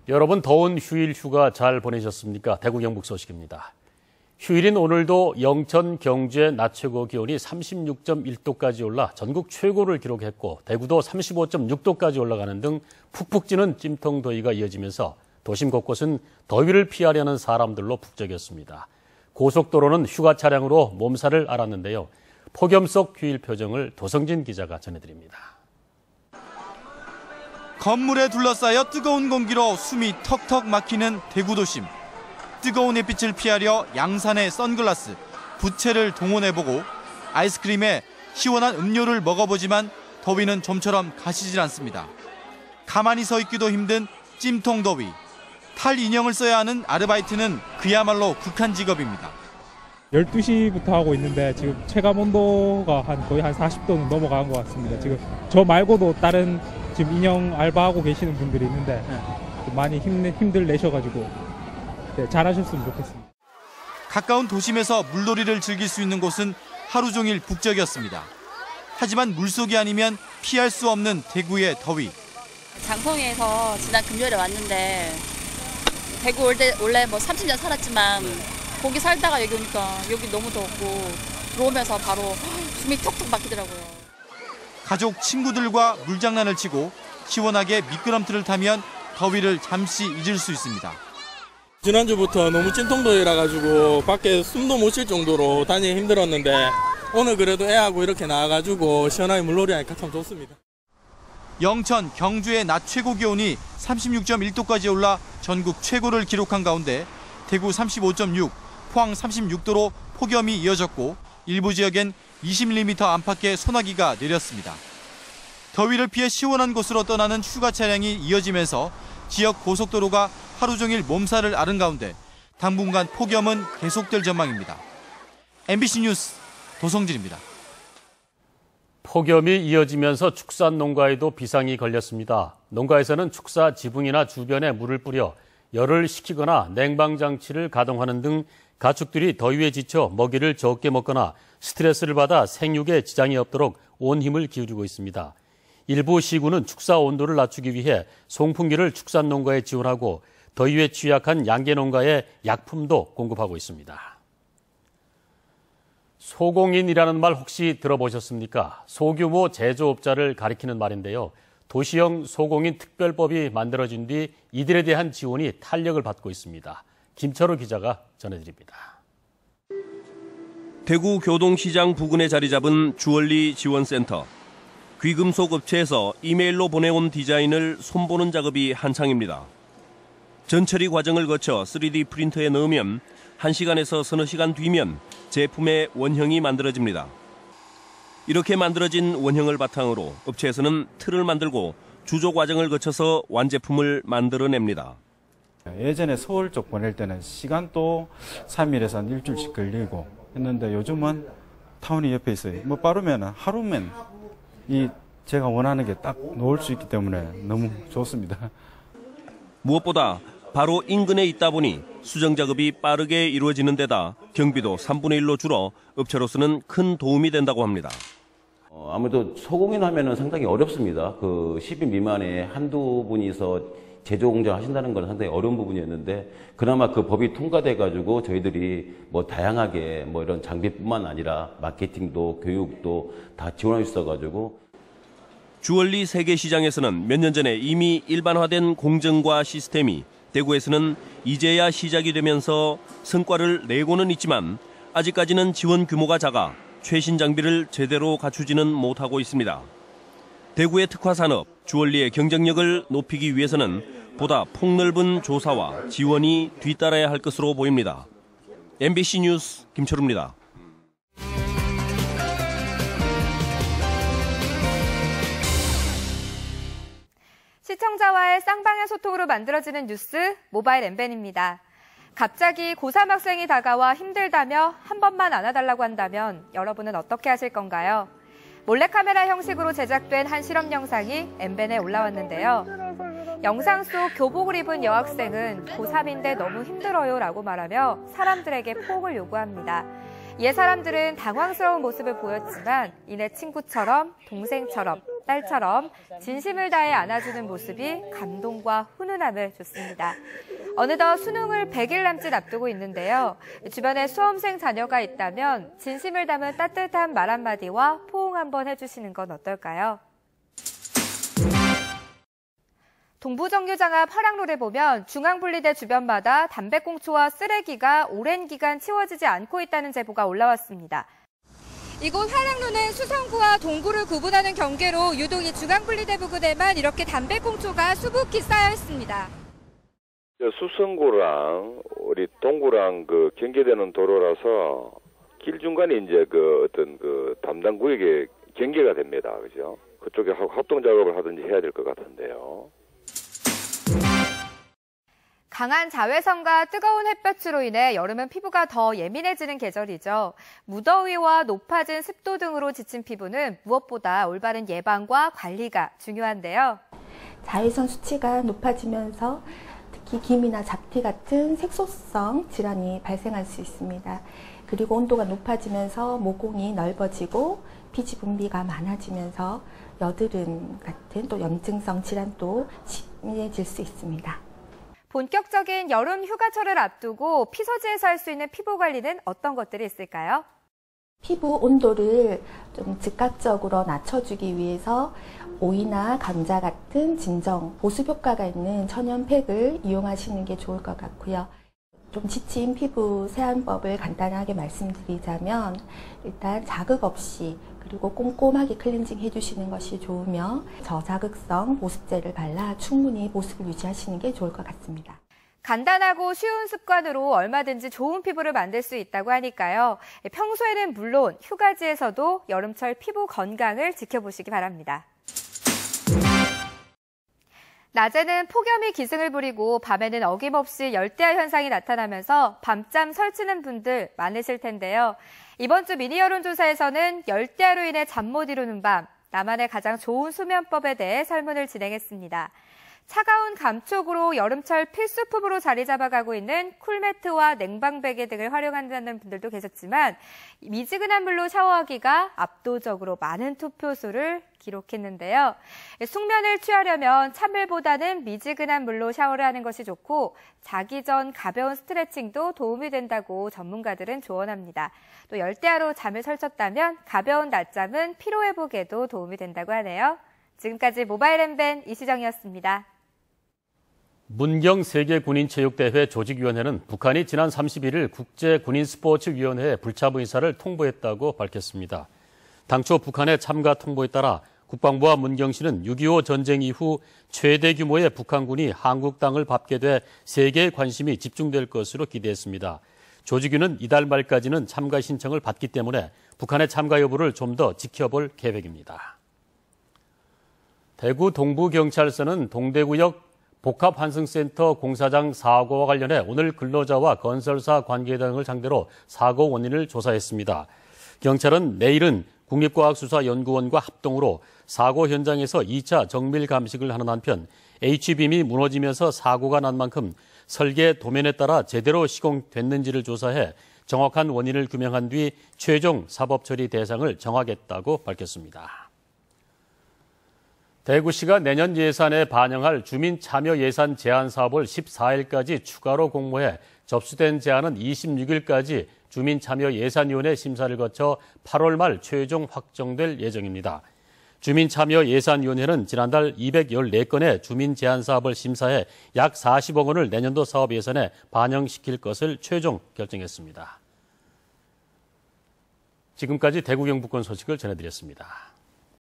여러분 더운 휴일 휴가 잘 보내셨습니까? 대구 경북 소식입니다. 휴일인 오늘도 영천, 경주의 낮 최고 기온이 36.1도까지 올라 전국 최고를 기록했고 대구도 35.6도까지 올라가는 등 푹푹 찌는 찜통 더위가 이어지면서 도심 곳곳은 더위를 피하려는 사람들로 북적였습니다. 고속도로는 휴가 차량으로 몸살을 앓았는데요. 폭염 속 휴일 표정을 도성진 기자가 전해드립니다. 건물에 둘러싸여 뜨거운 공기로 숨이 턱턱 막히는 대구 도심. 뜨거운 햇빛을 피하려 양산에 선글라스, 부채를 동원해보고 아이스크림에 시원한 음료를 먹어보지만 더위는 좀처럼 가시질 않습니다. 가만히 서 있기도 힘든 찜통 더위. 탈 인형을 써야 하는 아르바이트는 그야말로 극한 직업입니다. 12시부터 하고 있는데 지금 체감 온도가 거의 한 40도는 넘어간 것 같습니다. 지금 저 말고도 다른 지금 인형 알바하고 계시는 분들이 있는데 많이 힘들 내셔가지고 잘하셨으면 좋겠습니다. 가까운 도심에서 물놀이를 즐길 수 있는 곳은 하루 종일 북적이었습니다. 하지만 물속이 아니면 피할 수 없는 대구의 더위. 장성에서 지난 금요일에 왔는데 대구 올 때 원래 30년 살았지만 거기 살다가 여기 오니까 여기 너무 덥고 들어오면서 바로 숨이 턱턱 막히더라고요. 가족, 친구들과 물장난을 치고 시원하게 미끄럼틀을 타면 더위를 잠시 잊을 수 있습니다. 지난주부터 너무 찜통더위라 가지고 밖에 숨도 못 쉴 정도로 다니기 힘들었는데 오늘 그래도 애하고 이렇게 나와가지고 시원하게 물놀이 하니까 참 좋습니다. 영천, 경주의 낮 최고 기온이 36.1도까지 올라 전국 최고를 기록한 가운데 대구 35.6, 포항 36도로 폭염이 이어졌고 일부 지역엔 20mm 안팎의 소나기가 내렸습니다. 더위를 피해 시원한 곳으로 떠나는 휴가 차량이 이어지면서 지역 고속도로가 하루 종일 몸살을 앓은 가운데 당분간 폭염은 계속될 전망입니다. MBC 뉴스 도성진입니다. 폭염이 이어지면서 축산 농가에도 비상이 걸렸습니다. 농가에서는 축사 지붕이나 주변에 물을 뿌려 열을 식히거나 냉방장치를 가동하는 등 가축들이 더위에 지쳐 먹이를 적게 먹거나 스트레스를 받아 생육에 지장이 없도록 온 힘을 기울이고 있습니다. 일부 시군은 축사 온도를 낮추기 위해 송풍기를 축산 농가에 지원하고 더위에 취약한 양계 농가에 약품도 공급하고 있습니다. 소공인이라는 말 혹시 들어보셨습니까? 소규모 제조업자를 가리키는 말인데요. 도시형 소공인 특별법이 만들어진 뒤 이들에 대한 지원이 탄력을 받고 있습니다. 김철우 기자가 전해드립니다. 대구 교동시장 부근에 자리 잡은 주얼리 지원센터. 귀금속 업체에서 이메일로 보내온 디자인을 손보는 작업이 한창입니다. 전처리 과정을 거쳐 3D 프린터에 넣으면 1시간에서 서너 시간 뒤면 제품의 원형이 만들어집니다. 이렇게 만들어진 원형을 바탕으로 업체에서는 틀을 만들고 주조 과정을 거쳐서 완제품을 만들어냅니다. 예전에 서울 쪽 보낼 때는 시간도 3일에서 한 일주일씩 걸리고 했는데 요즘은 타운이 옆에 있어요. 빠르면 하루면 제가 원하는 게 딱 놓을 수 있기 때문에 너무 좋습니다. 무엇보다 바로 인근에 있다 보니 수정 작업이 빠르게 이루어지는 데다 경비도 3분의 1로 줄어 업체로서는 큰 도움이 된다고 합니다. 아무래도 소공인 하면은 상당히 어렵습니다. 10인 미만의 한두 분이서 제조 공정을 하신다는 건 상당히 어려운 부분이었는데 그나마 그 법이 통과돼 가지고 저희들이 다양하게 이런 장비뿐만 아니라 마케팅도 교육도 다 지원할 수 있어 가지고 주얼리 세계시장에서는 몇 년 전에 이미 일반화된 공정과 시스템이 대구에서는 이제야 시작이 되면서 성과를 내고는 있지만 아직까지는 지원 규모가 작아 최신 장비를 제대로 갖추지는 못하고 있습니다. 대구의 특화산업, 주얼리의 경쟁력을 높이기 위해서는 보다 폭넓은 조사와 지원이 뒤따라야 할 것으로 보입니다. MBC 뉴스 김철우입니다. 시청자와의 쌍방향 소통으로 만들어지는 뉴스 모바일 MBN입니다. 갑자기 고3 학생이 다가와 힘들다며 한 번만 안아달라고 한다면 여러분은 어떻게 하실 건가요? 몰래카메라 형식으로 제작된 한 실험 영상이 MBN에 올라왔는데요. 영상 속 교복을 입은 여학생은 고3인데 너무 힘들어요 라고 말하며 사람들에게 포옹을 요구합니다. 이에 사람들은 당황스러운 모습을 보였지만 이내 친구처럼 동생처럼 딸처럼 진심을 다해 안아주는 모습이 감동과 훈훈함을 줬습니다. 어느덧 수능을 100일 남짓 앞두고 있는데요. 주변에 수험생 자녀가 있다면 진심을 담은 따뜻한 말 한마디와 포옹 한번 해주시는 건 어떨까요? 동부정류장 앞 화랑로를 보면 중앙분리대 주변마다 담배꽁초와 쓰레기가 오랜 기간 치워지지 않고 있다는 제보가 올라왔습니다. 이곳 화랑로는 수성구와 동구를 구분하는 경계로 유독 이 중앙분리대 부근에만 이렇게 담배꽁초가 수북히 쌓여 있습니다. 수성구랑 우리 동구랑 그 경계되는 도로라서 길 중간에 이제 그 어떤 그 담당 구역에 경계가 됩니다. 그죠? 그쪽에 합동 작업을 하든지 해야 될 것 같은데요. 강한 자외선과 뜨거운 햇볕으로 인해 여름은 피부가 더 예민해지는 계절이죠. 무더위와 높아진 습도 등으로 지친 피부는 무엇보다 올바른 예방과 관리가 중요한데요. 자외선 수치가 높아지면서 특히 기미나 잡티 같은 색소성 질환이 발생할 수 있습니다. 그리고 온도가 높아지면서 모공이 넓어지고 피지 분비가 많아지면서 여드름 같은 또 염증성 질환도 심해질 수 있습니다. 본격적인 여름 휴가철을 앞두고 피서지에서 할 수 있는 피부 관리는 어떤 것들이 있을까요? 피부 온도를 좀 즉각적으로 낮춰주기 위해서 오이나 감자 같은 진정, 보습 효과가 있는 천연팩을 이용하시는 게 좋을 것 같고요. 좀 지친 피부 세안법을 간단하게 말씀드리자면 일단 자극 없이 그리고 꼼꼼하게 클렌징 해주시는 것이 좋으며 저자극성 보습제를 발라 충분히 보습을 유지하시는 게 좋을 것 같습니다. 간단하고 쉬운 습관으로 얼마든지 좋은 피부를 만들 수 있다고 하니까요. 평소에는 물론 휴가지에서도 여름철 피부 건강을 지켜보시기 바랍니다. 낮에는 폭염이 기승을 부리고 밤에는 어김없이 열대야 현상이 나타나면서 밤잠 설치는 분들 많으실 텐데요. 이번 주 미니 여론조사에서는 열대야로 인해 잠 못 이루는 밤, 나만의 가장 좋은 수면법에 대해 설문을 진행했습니다. 차가운 감촉으로 여름철 필수품으로 자리 잡아가고 있는 쿨매트와 냉방베개 등을 활용한다는 분들도 계셨지만 미지근한 물로 샤워하기가 압도적으로 많은 투표수를 기록했는데요. 숙면을 취하려면 찬물보다는 미지근한 물로 샤워를 하는 것이 좋고 자기 전 가벼운 스트레칭도 도움이 된다고 전문가들은 조언합니다. 또 열대야로 잠을 설쳤다면 가벼운 낮잠은 피로회복에도 도움이 된다고 하네요. 지금까지 모바일 엠벤 이시정이었습니다. 문경 세계군인체육대회 조직위원회는 북한이 지난 31일 국제군인스포츠위원회에 불참 의사를 통보했다고 밝혔습니다. 당초 북한의 참가 통보에 따라 국방부와 문경시는 6.25 전쟁 이후 최대 규모의 북한군이 한국 땅을 밟게 돼 세계의 관심이 집중될 것으로 기대했습니다. 조직위는 이달 말까지는 참가 신청을 받기 때문에 북한의 참가 여부를 좀 더 지켜볼 계획입니다. 대구 동부경찰서는 동대구역 복합환승센터 공사장 사고와 관련해 오늘 근로자와 건설사 관계자 등을 상대로 사고 원인을 조사했습니다. 경찰은 내일은 국립과학수사연구원과 합동으로 사고 현장에서 2차 정밀 감식을 하는 한편 H빔이 무너지면서 사고가 난 만큼 설계 도면에 따라 제대로 시공됐는지를 조사해 정확한 원인을 규명한 뒤 최종 사법처리 대상을 정하겠다고 밝혔습니다. 대구시가 내년 예산에 반영할 주민참여 예산 제안 사업을 14일까지 추가로 공모해 접수된 제안은 26일까지 주민참여예산위원회 심사를 거쳐 8월 말 최종 확정될 예정입니다. 주민참여예산위원회는 지난달 214건의 주민제안 사업을 심사해 약 40억 원을 내년도 사업 예산에 반영시킬 것을 최종 결정했습니다. 지금까지 대구 경북권 소식을 전해드렸습니다.